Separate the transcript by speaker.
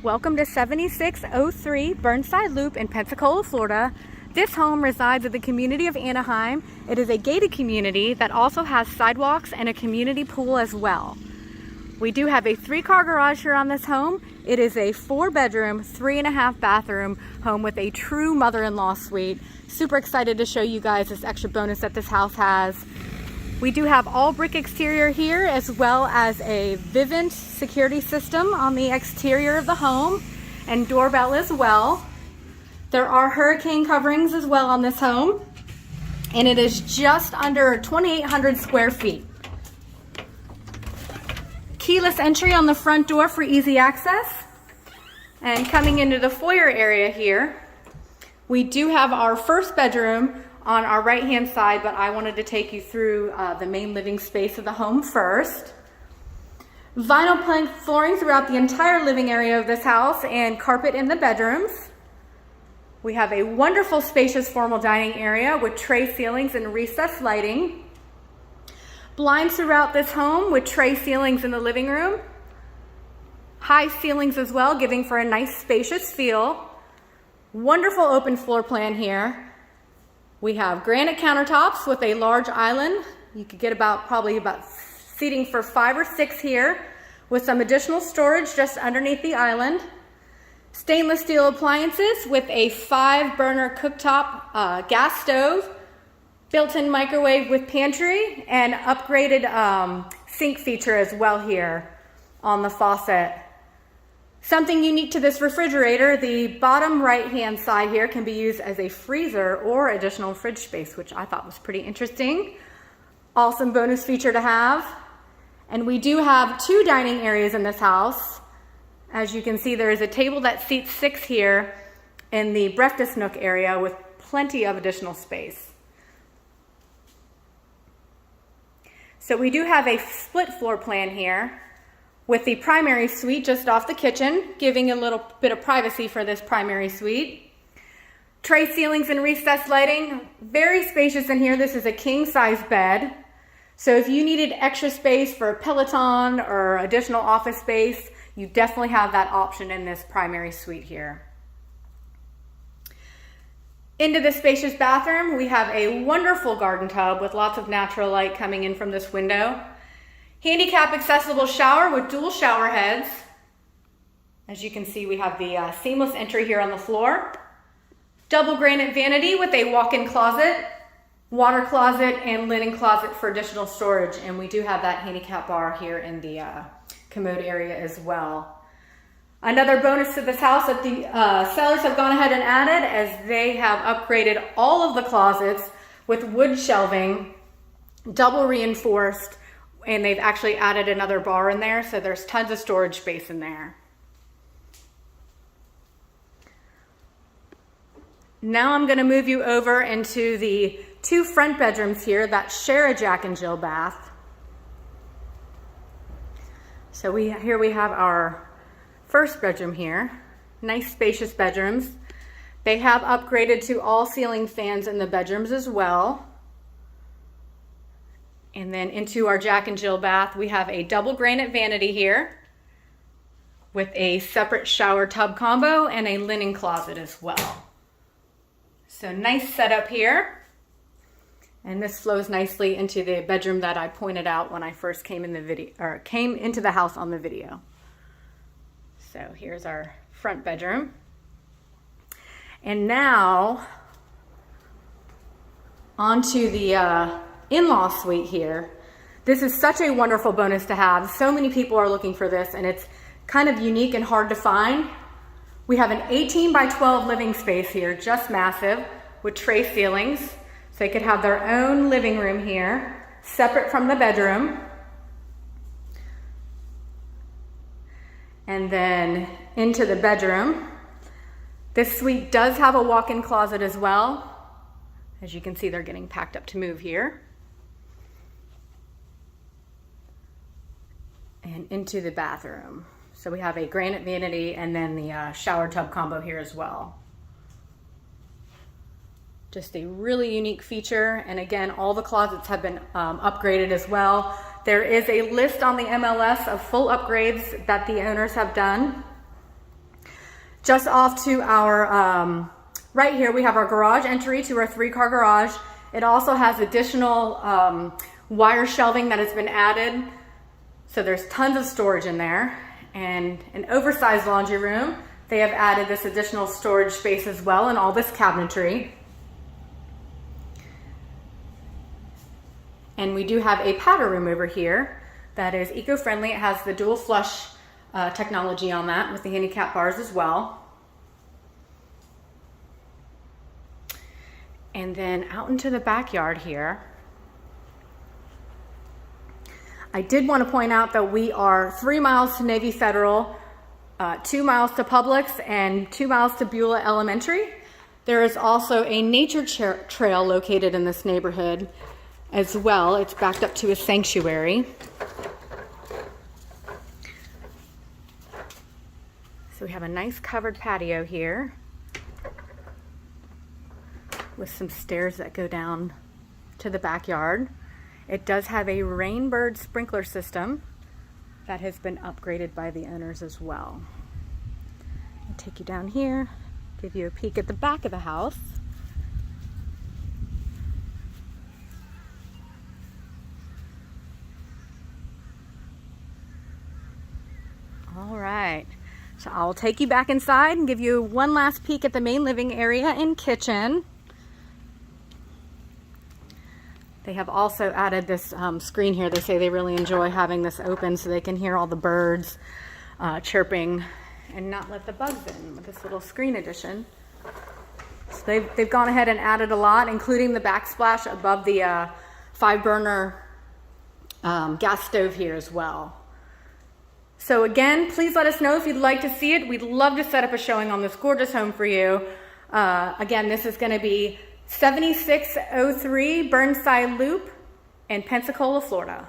Speaker 1: Welcome to 7603 Burnside Loop in Pensacola, Florida. This home resides in the community of Anaheim. It is a gated community that also has sidewalks and a community pool as well. We do have a 3-car garage here on this home. It is a 4-bedroom, 3.5 bathroom home with a true mother-in-law suite. Super excited to show you guys this extra bonus that this house has. We do have all brick exterior here, as well as a Vivant security system on the exterior of the home and doorbell as well. There are hurricane coverings as well on this home, and it is just under 2,800 square feet. Keyless entry on the front door for easy access. And coming into the foyer area here, we do have our first bedroom on our right hand side, but I wanted to take you through the main living space of the home first. Vinyl plank flooring throughout the entire living area of this house and carpet in the bedrooms. We have a wonderful spacious formal dining area with tray ceilings and recessed lighting. Blinds throughout this home with tray ceilings in the living room. High ceilings as well, giving for a nice spacious feel. Wonderful open floor plan here. We have granite countertops with a large island. You could get probably about seating for 5 or 6 here, with some additional storage just underneath the island. Stainless steel appliances with a 5-burner cooktop gas stove, built-in microwave with pantry, and upgraded sink feature as well here on the faucet. Something unique to this refrigerator, the bottom right-hand side here can be used as a freezer or additional fridge space, which I thought was pretty interesting. Awesome bonus feature to have. And we do have 2 dining areas in this house. As you can see, there is a table that seats 6 here in the breakfast nook area with plenty of additional space. So we do have a split floor plan here, with the primary suite just off the kitchen, giving a little bit of privacy for this primary suite. Tray ceilings and recessed lighting, very spacious in here. This is a king-size bed. So if you needed extra space for a Peloton or additional office space, you definitely have that option in this primary suite here. Into the spacious bathroom, we have a wonderful garden tub with lots of natural light coming in from this window. Handicap-accessible shower with dual shower heads. As you can see, we have the seamless entry here on the floor. Double granite vanity with a walk-in closet, water closet, and linen closet for additional storage. And we do have that handicap bar here in the commode area as well. Another bonus to this house that the sellers have gone ahead and added, as they have upgraded all of the closets with wood shelving, double reinforced, and they've actually added another bar in there, so there's tons of storage space in there. Now I'm going to move you over into the 2 front bedrooms here that share a Jack and Jill bath. So here we have our first bedroom here. Nice spacious bedrooms. They have upgraded to all ceiling fans in the bedrooms as well. And then into our Jack and Jill bath, we have a double granite vanity here with a separate shower tub combo and a linen closet as well. So nice setup here. And this flows nicely into the bedroom that I pointed out when I first came into the house on the video. So here's our front bedroom. And now onto the in-law suite here. This is such a wonderful bonus to have. So many people are looking for this, and it's kind of unique and hard to find. We have an 18 by 12 living space here, just massive, with tray ceilings. So they could have their own living room here, separate from the bedroom. And then into the bedroom. This suite does have a walk-in closet as well. As you can see, they're getting packed up to move here. And into the bathroom. So we have a granite vanity and then the shower tub combo here as well. Just a really unique feature. And again, all the closets have been upgraded as well. There is a list on the MLS of full upgrades that the owners have done. Just off to our right here, we have our garage entry to our 3-car garage. It also has additional wire shelving that has been added. So there's tons of storage in there, and an oversized laundry room. They have added this additional storage space as well, and all this cabinetry. And we do have a powder room over here that is eco-friendly. It has the dual flush technology on that with the handicap bars as well. And then out into the backyard here, I did want to point out that we are 3 miles to Navy Federal, 2 miles to Publix, and 2 miles to Beulah Elementary. There is also a nature trail located in this neighborhood as well. It's backed up to a sanctuary. So we have a nice covered patio here with some stairs that go down to the backyard. It does have a Rainbird sprinkler system that has been upgraded by the owners as well. I'll take you down here, give you a peek at the back of the house. All right, so I'll take you back inside and give you one last peek at the main living area and kitchen. They have also added this screen here. They say they really enjoy having this open so they can hear all the birds chirping and not let the bugs in with this little screen addition. So they've gone ahead and added a lot, including the backsplash above the 5-burner gas stove here as well. So again, please let us know if you'd like to see it. We'd love to set up a showing on this gorgeous home for you. Again, this is going to be 7603 Burnside Loop in Pensacola, Florida.